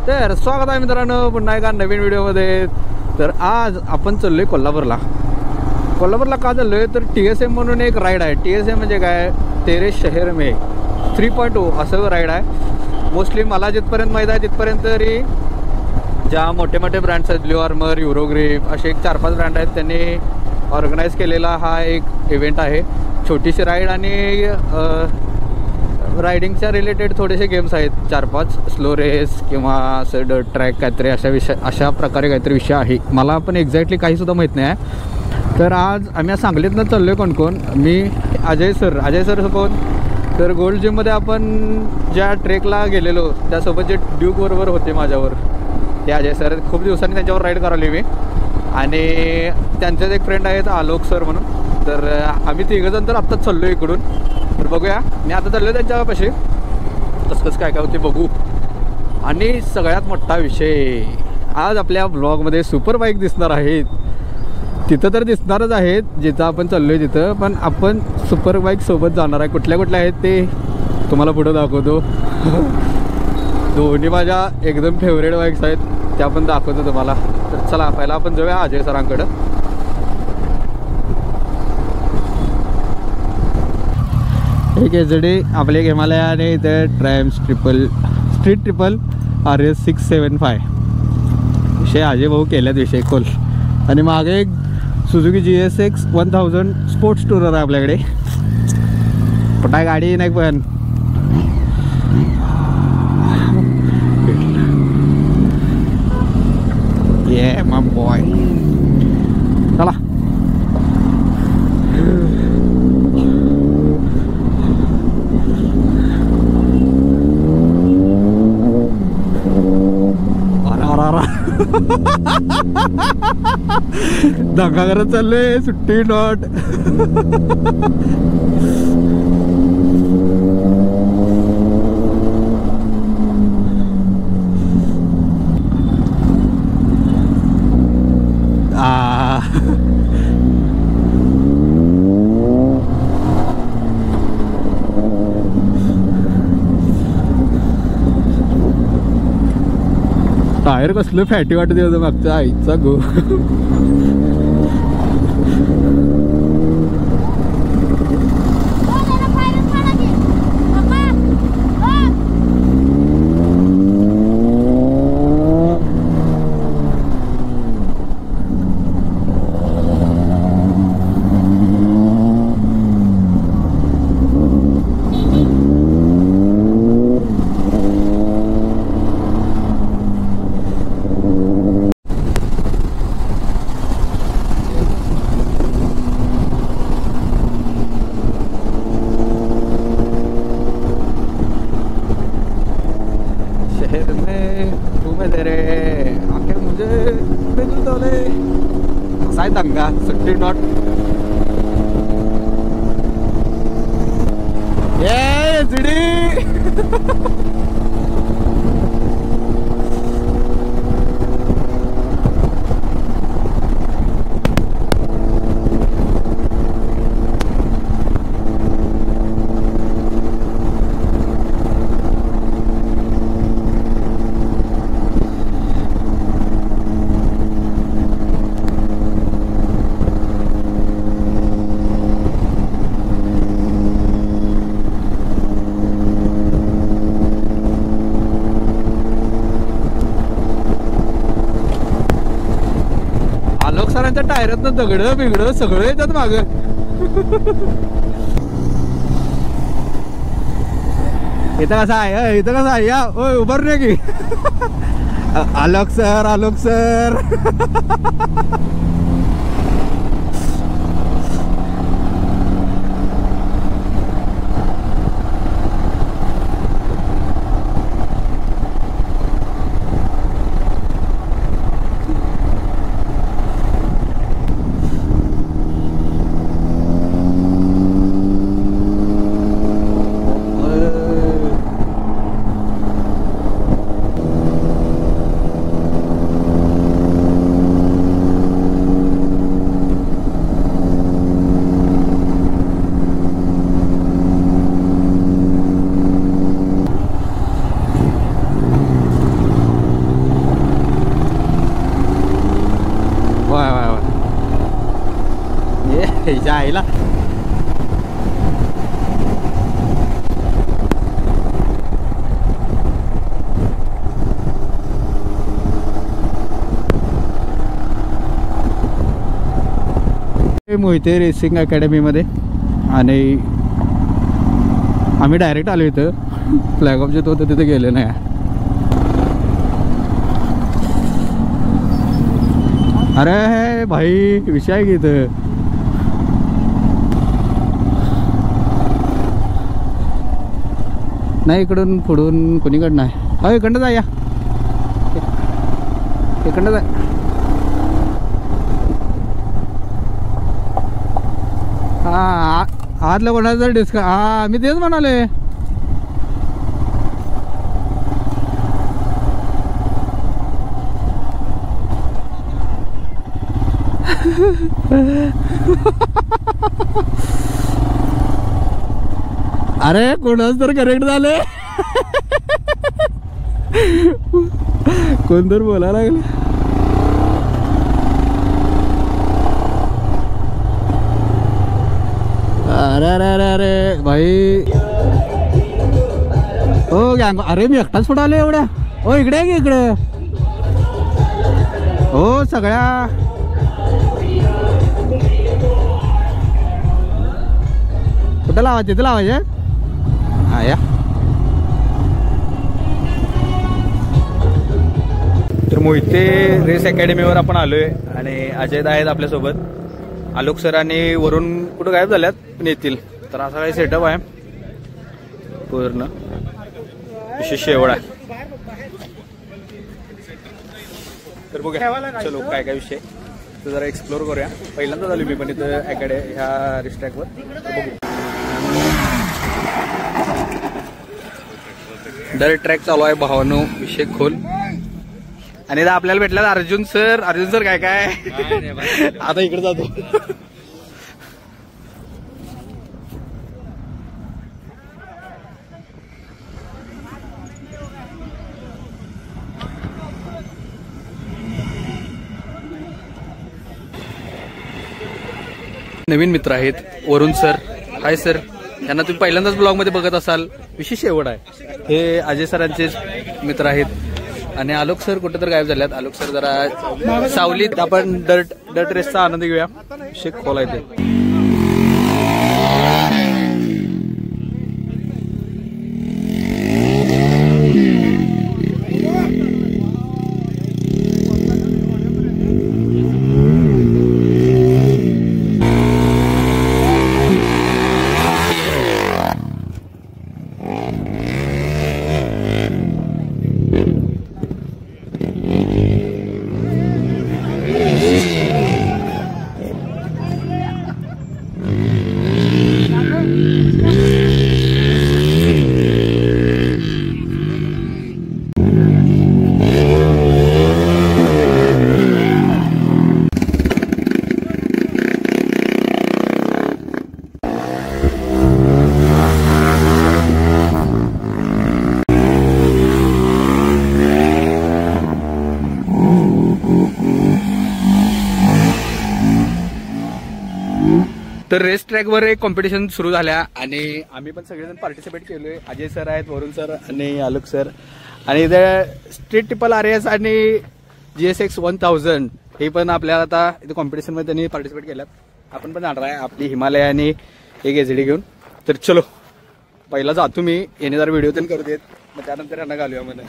तर स्वागत आहे मित्रांनो पुन्हा एका नवीन व्हिडिओमध्ये. तर आज आपण चाललोय कोल्हापूरला. का चाललोय तर TSM म्हणून एक राईड आहे. TSM म्हणजे काय, तेरे शहर में 3.0 असं राईड आहे. मोस्टली मला जिथपर्यंत माहीत आहे तिथपर्यंत तरी ज्या मोठे मोठे ब्रँड्स आहेत, ब्ल्यू आर्मर, युरोग्रिप असे एक 4-5 ब्रँड आहेत, त्यांनी ऑर्गनाईज केलेला हा एक इव्हेंट आहे. छोटीशी राईड आणि रायडिंगच्या रिलेटेड थोडेसे गेम्स आहेत, 4-5 स्लो रेस किंवा असं डर्ट ट्रॅक काहीतरी अशा प्रकारे काहीतरी विषय आहे. मला पण एक्झॅक्टली काहीसुद्धा माहीत नाही आहे. तर आज आम्ही सांगलीतनं चाललो आहे. कोण मी, अजय सर कोण, तर गोल्ड जिममध्ये आपण ज्या ट्रेकला गेलेलो त्यासोबत जे ड्यूक बरोबर होते माझ्यावर, ते अजय सर. खूप दिवसांनी त्यांच्यावर राईड करावली मी. आणि त्यांचेच एक फ्रेंड आहेत आलोक सर म्हणून. तर आम्ही तिघंजण तर आत्ताच चाललो इकडून. तर बघूया, मी आता चाललो त्यांच्यापाशी, कसं काय होते बघू. आणि सगळ्यात मोठा विषय, आज आपल्या ब्लॉगमध्ये सुपर बाईक दिसणार आहेत. तिथं तर दिसणारच आहेत जिथं आपण चाललो आहे तिथं, पण आपण सुपर बाईक सोबत जाणार आहे. कुठल्या आहेत ते तुम्हाला पुढं दाखवतो. दोन्ही माझ्या एकदम फेवरेट बाईक्स आहेत, त्या पण दाखवतो तुम्हाला. तर चला पहिला आपण जाऊया अजय सरांकडं. एक HD आपले एक हिमालय आणि इथं स्ट्रीट ट्रिपल RS 675 विषय अजय भाऊ केल्यात विषय खोल. आणि मागे एक सुझुकी GSX 1000 स्पोर्ट्स टूरर आहे आपल्याकडे. कुठं गाडी नाही पण ये माय बॉय. चला दंगा करत चाललोय, सुट्टी नॉट. टायर कसलं फॅटी वाटत होतं मागच्या आईचा गो. दंगा सुट्टी नॉट. ये जिडी सरांच्या टायरातनं दगडं बिगडं सगळं येतात मागं. इथं कसं आहे या ओय उभारून की. आलोक सर. आईला मोहिते रेसिंग अकॅडमीमध्ये आणि आम्ही डायरेक्ट आलो इथं फ्लॅग ऑफ जिथं होतं तिथे गेले नाही. अरे भाई विषय आहे की इथं नाही इकडून पुढून कोणीकडं नाही. हो इकडनं जा या इकडनं जा. हा आतलं कोणाचं डिस्काउंट हा मी तेच म्हणाले. अरे कोणाच तर करेक्ट झाले कोण तर बोलायला लागले. अरे अरे अरे अरे भाई हो गँग. अरे मी एकटाच पुढे आलो एवढ्या. हो इकडे आहे की इकडे हो सगळ्या कुठं लावायचं तिथं लावायचे. हा या तर मोहिते रेस अकॅडमीवर आपण आलोय आणि अजय आहेत आपल्यासोबत. आलोक सर आणि वरून कुठं गायब झाल्यात पण येतील. तर असा काही सेटअप आहे पूर्ण विशेष एवढा आहे. तर बघूया चलो काय काय विषय तर जरा एक्सप्लोर करूया. पहिल्यांदा झालो मी पण इथं ह्या रेस ट्रॅकवर. दर ट्रॅक चालू आहे भावानो विषय खोल. आणि आपल्याला भेटला अर्जुन सर. अर्जुन सर काय काय आता इकडे जातो. नवीन मित्र आहेत वरुण सर. Hi sir. यांना तुम्ही पहिल्यांदाच ब्लॉग मध्ये बघत असाल. विशेष एवढं आहे हे अजय सरांचे मित्र आहेत. आणि आलोक सर कुठे तर गायब झाल्यात. आलोक सर जरा सावलीत. आपण डर्ट रेसचा आनंद घेऊया. विषय खोल आहे ते. तर रेस ट्रॅकवर एक कॉम्पिटिशन सुरू झाल्या आणि आम्ही पण सगळेजण पार्टिसिपेट केलोय. अजय सर आहेत, वरुण सर आणि आलोक सर. आणि इथे स्ट्रीट ट्रिपल RS आणि GSX 1000 हे पण आपल्याला आता इथे कॉम्पिटिशनमध्ये त्यांनी पार्टिसिपेट केल्यात. आपण पण जाणार आहे आपली हिमालय आणि एक एचडी घेऊन. तर चलो पहिला जातो मी. येणे जरा व्हिडिओ पण करू देत मग त्यानंतर यांना घालूया मला.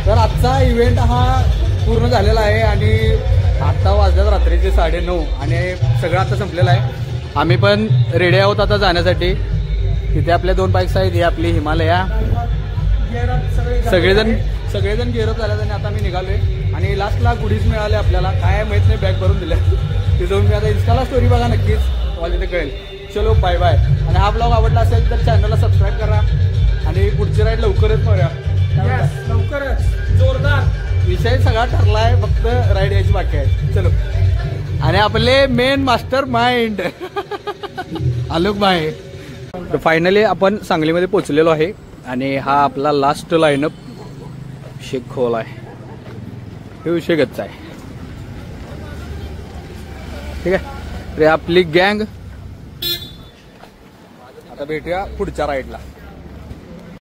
तर आजचा इव्हेंट हा पूर्ण झालेला आहे आणि आता वाजल्यात रात्रीचे 9:30 आणि सगळं आता संपलेलं आहे. आम्ही पण रेडी आहोत आता जाण्यासाठी. तिथे आपल्या 2 बाईक्स आहेत, ही आपली हिमालया. सगळेजण गेअरअप झाल्यात आणि आता मी निघालोय आणि लास्टला गुडीज मिळाले आपल्याला. काय माहित नाही, बॅग भरून दिल्या. ती जाऊन मी आता इन्स्टाला स्टोरी बघा नक्कीच, तुम्हाला तिथे कळेल. चलो बाय बाय. आणि हा ब्लॉग आवडला असेल तर चॅनलला सबस्क्राईब करा आणि पुढची राईड लवकरच मारूया. लवकरच जोरदार. विषय सगळा ठरलाय, फक्त राईड यायची बाकी आहे. चलो. आणि आपले मेन मास्टर माइंड आलोक भाई. तर फायनली आपण सांगलीमध्ये पोहोचलेलो आहे आणि हा आपला लास्ट लाईनअप शेख खोल आहे. हे विषय गच्चा आहे. ठीक आहे, तर आपली गँग आता भेटूया पुढच्या राईडला.